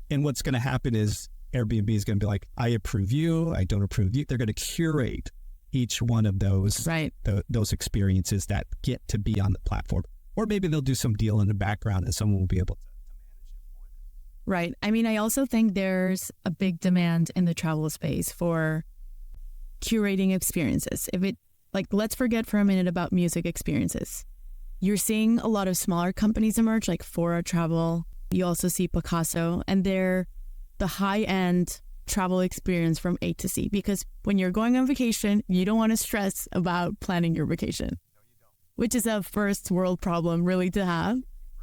And what's going to happen is Airbnb is going to be like, I approve you, I don't approve you. They're going to curate each one of those, those experiences that get to be on the platform. Or maybe they'll do some deal in the background and someone will be able to manage it for them. Right. I mean, I also think there's a big demand in the travel space for curating experiences. Let's forget for a minute about music experiences. You're seeing a lot of smaller companies emerge, like Fora Travel. You also see Picasso, and they're the high-end travel experience from A to Z. Because when you're going on vacation, you don't want to stress about planning your vacation. Which is a first world problem really to have,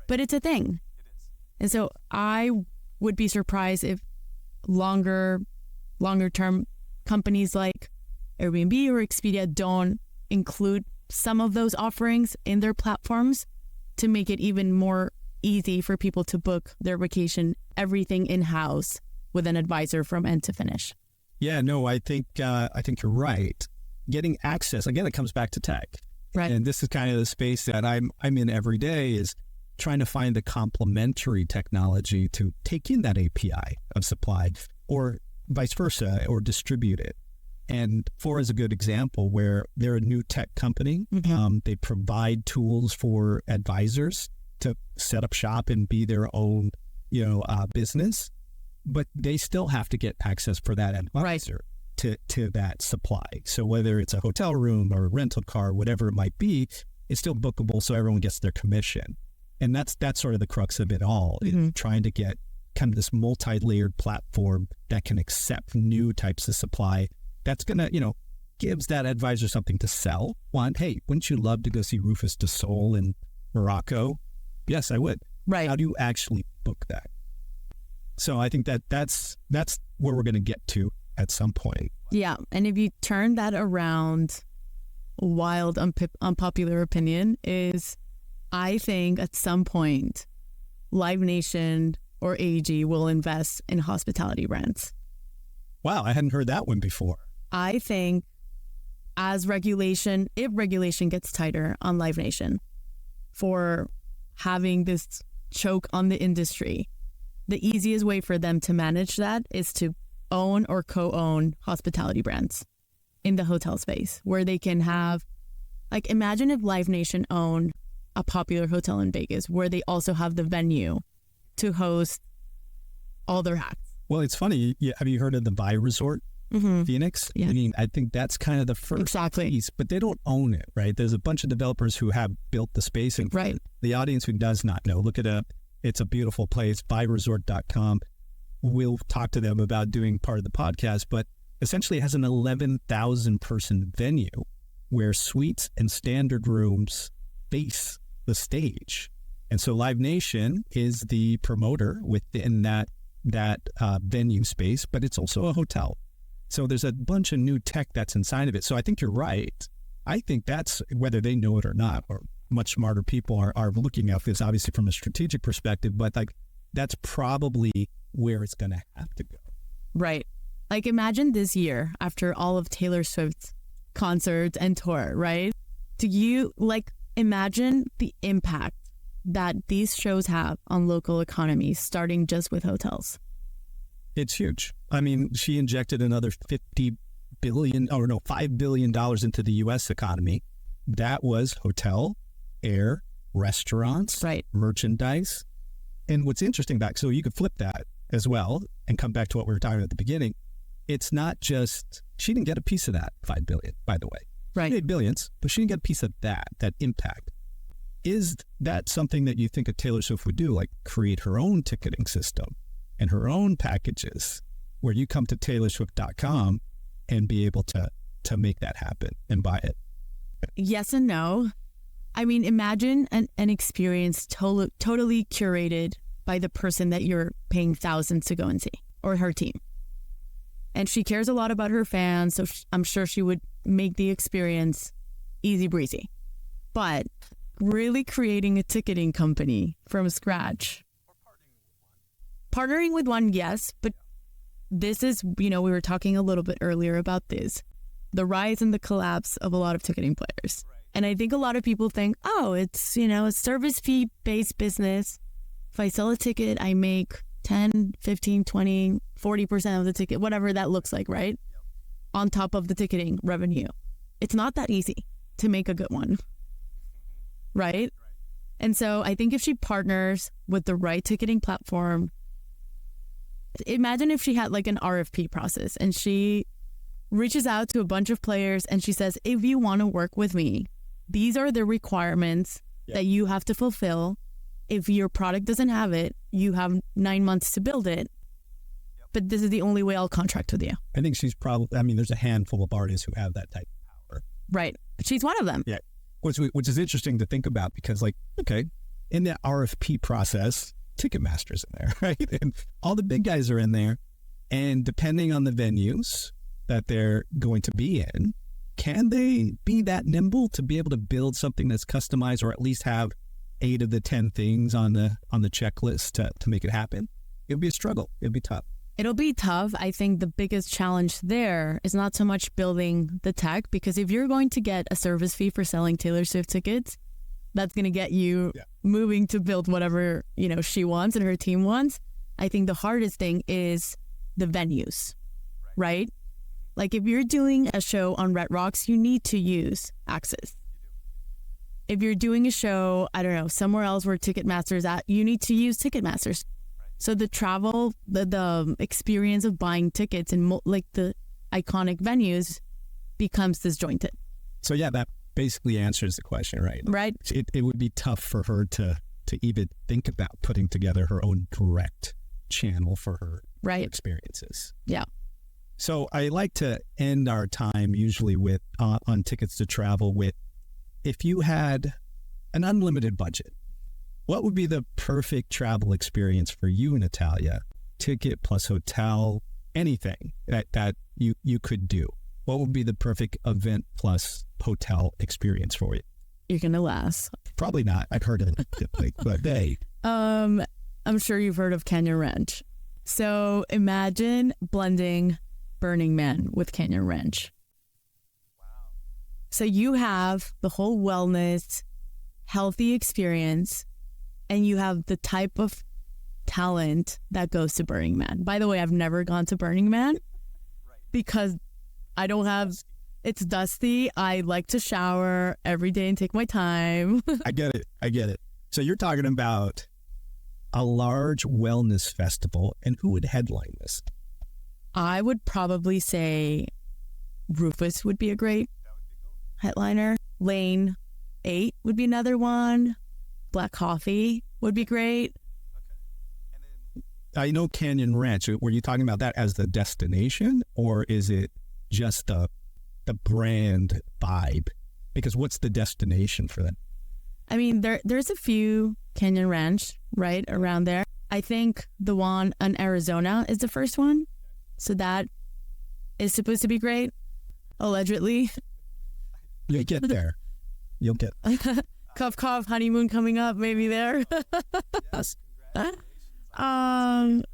but it's a thing. It is. And so I would be surprised if longer term companies like Airbnb or Expedia don't include some of those offerings in their platforms to make it even more easy for people to book their vacation, everything in-house with an advisor from end to finish. Yeah, no, I think you're right. Getting access, again, it comes back to tech. Right. And this is kind of the space that I'm in every day, is trying to find the complementary technology to take in that API of supply or vice versa, or distribute it. And Fora is a good example where they're a new tech company. Mm-hmm. They provide tools for advisors to set up shop and be their own, business, but they still have to get access for that advisor. To that supply. So whether it's a hotel room or a rental car, whatever it might be, it's still bookable, so everyone gets their commission. And that's sort of the crux of it all, is trying to get kind of this multi-layered platform that can accept new types of supply. That's going to, gives that advisor something to sell. Hey, wouldn't you love to go see Rufus Du Sol in Morocco? Yes, I would. Right. How do you actually book that? So I think that's where we're going to get to at some point. Yeah. And if you turn that around, wild, unpopular opinion is, I think at some point, Live Nation or AEG will invest in hospitality brands. Wow, I hadn't heard that one before. I think if regulation gets tighter on Live Nation for having this choke on the industry, the easiest way for them to manage that is to own or co-own hospitality brands in the hotel space, where they can have, imagine if Live Nation owned a popular hotel in Vegas where they also have the venue to host all their acts. Well, it's funny. Have you heard of the Vi Resort? Phoenix. Yeah. I mean, I think that's kind of the first piece, but they don't own it, right? There's a bunch of developers who have built the space. And the audience who does not know, look it up. It's a beautiful place, byresort.com. We'll talk to them about doing part of the podcast, but essentially it has an 11,000 person venue where suites and standard rooms face the stage. And so Live Nation is the promoter within that venue space, but it's also a hotel. So there's a bunch of new tech that's inside of it. So I think you're right. I think that's, whether they know it or not, or much smarter people are looking at this obviously from a strategic perspective, but like that's probably where it's going to have to go. Right. Like imagine this year after all of Taylor Swift's concerts and tour, right? Do you imagine the impact that these shows have on local economies, starting just with hotels? It's huge. I mean, she injected another $5 billion into the U.S. economy. That was hotel, air, restaurants, merchandise. And what's interesting so you could flip that as well and come back to what we were talking about at the beginning. It's not just, she didn't get a piece of that $5 billion, by the way. She made billions, but she didn't get a piece of that impact. Is that something that you think a Taylor Swift would do, like create her own ticketing system and her own packages where you come to taylorswift.com and be able to make that happen and buy it? Yes and no. I mean, imagine an experience totally curated by the person that you're paying thousands to go and see, or her team. And she cares a lot about her fans, so I'm sure she would make the experience easy breezy. But really creating a ticketing company from scratch. Partnering with one, yes, but this is, we were talking a little bit earlier about this, the rise and the collapse of a lot of ticketing players. And I think a lot of people think, oh, it's, a service fee based business. If I sell a ticket, I make 10, 15, 20, 40% of the ticket, whatever that looks like, right? On top of the ticketing revenue. It's not that easy to make a good one, right? And so I think if she partners with the right ticketing platform, imagine if she had like an RFP process and she reaches out to a bunch of players and she says, if you want to work with me, these are the requirements that you have to fulfill. If your product doesn't have it, you have 9 months to build it. But this is the only way I'll contract with you. I think she's probably, there's a handful of artists who have that type of power. Right. She's one of them. Yeah. Which is interesting to think about because in the RFP process, Ticketmaster's in there, right? And all the big guys are in there. And depending on the venues that they're going to be in, can they be that nimble to be able to build something that's customized or at least have 8 of the 10 things on the checklist to make it happen? It would be a struggle. It would be tough. It'll be tough. I think the biggest challenge there is not so much building the tech, because if you're going to get a service fee for selling Taylor Swift tickets, that's going to get you moving to build whatever, she wants and her team wants. I think the hardest thing is the venues, right? Like if you're doing a show on Red Rocks, you need to use Access. If you're doing a show, I don't know, somewhere else where Ticketmaster's at, you need to use Ticketmaster's. So the travel, the experience of buying tickets in the iconic venues becomes disjointed. So that basically answers the question, right? Right. It would be tough for her to even think about putting together her own direct channel for her experiences. Yeah. So I like to end our time usually with on Tickets to Travel with, if you had an unlimited budget, what would be the perfect travel experience for you, Natalia? Ticket plus hotel, anything that you could do. What would be the perfect event plus hotel experience for you? You're going to laugh. Probably not. I've heard of it, but hey. I'm sure you've heard of Canyon Ranch. So imagine blending Burning Man with Canyon Ranch. Wow. So you have the whole wellness, healthy experience, and you have the type of talent that goes to Burning Man. By the way, I've never gone to Burning Man because I don't have, it's dusty. I like to shower every day and take my time. I get it. So you're talking about a large wellness festival, and who would headline this? I would probably say Rufus would be a great headliner. Lane 8 would be another one. Black Coffee would be great. I know Canyon Ranch. Were you talking about that as the destination, or is it just the brand vibe? Because what's the destination for that? I mean, there's a few Canyon Ranch right around there. I think the one in Arizona is the first one. So that is supposed to be great, allegedly. You'll get there. You'll get Cough, cough, honeymoon coming up, maybe there. Yes. And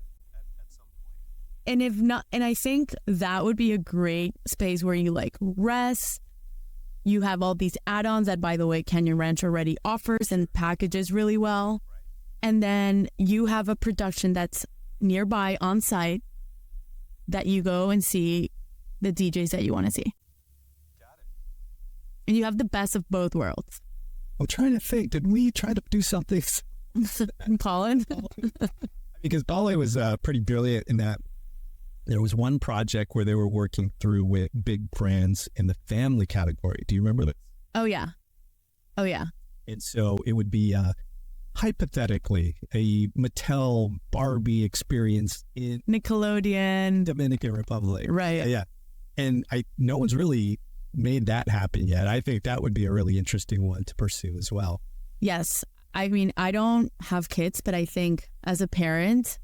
if not, and I think that would be a great space where you like rest. You have all these add-ons that, by the way, Canyon Ranch already offers and packages really well. And then you have a production that's nearby on site that you go and see the DJs that you want to see. Got it. And you have the best of both worlds. I'm trying to think. Did we try to do something? Colin? Because Bale was pretty brilliant in that there was one project where they were working through with big brands in the family category. Do you remember this? Oh, yeah. Oh, yeah. And so it would be hypothetically a Mattel Barbie experience in Nickelodeon. Dominican Republic. Right. Yeah. And no one's really made that happen yet. I think that would be a really interesting one to pursue as well. Yes. I mean, I don't have kids, but I think as a parent,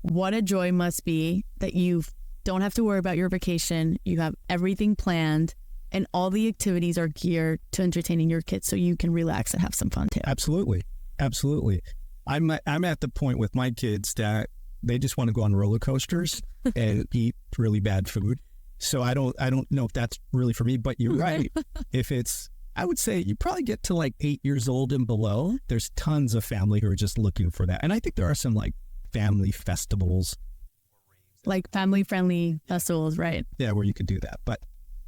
what a joy must be that you don't have to worry about your vacation. You have everything planned and all the activities are geared to entertaining your kids so you can relax and have some fun too. Absolutely. Absolutely. I'm at the point with my kids that they just want to go on roller coasters and eat really bad food. So I don't know if that's really for me, but you're right. I would say you probably get to like 8 years old and below. There's tons of family who are just looking for that. And I think there are some like family festivals. Like family-friendly festivals, right? Yeah, where you could do that. But,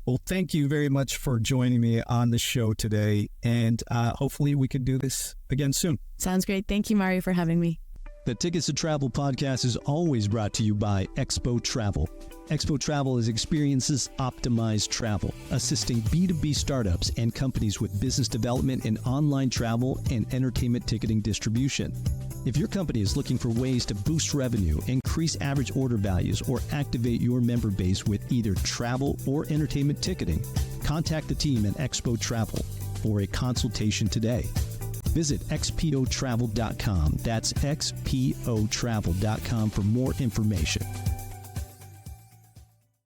well, thank you very much for joining me on the show today. And hopefully we could do this again soon. Sounds great. Thank you, Mario, for having me. The Tickets to Travel podcast is always brought to you by Expo Travel. Expo Travel is experiences optimized travel, assisting B2B startups and companies with business development in online travel and entertainment ticketing distribution. If your company is looking for ways to boost revenue, increase average order values, or activate your member base with either travel or entertainment ticketing, contact the team at Expo Travel for a consultation today. Visit xpotravel.com. That's xpotravel.com for more information.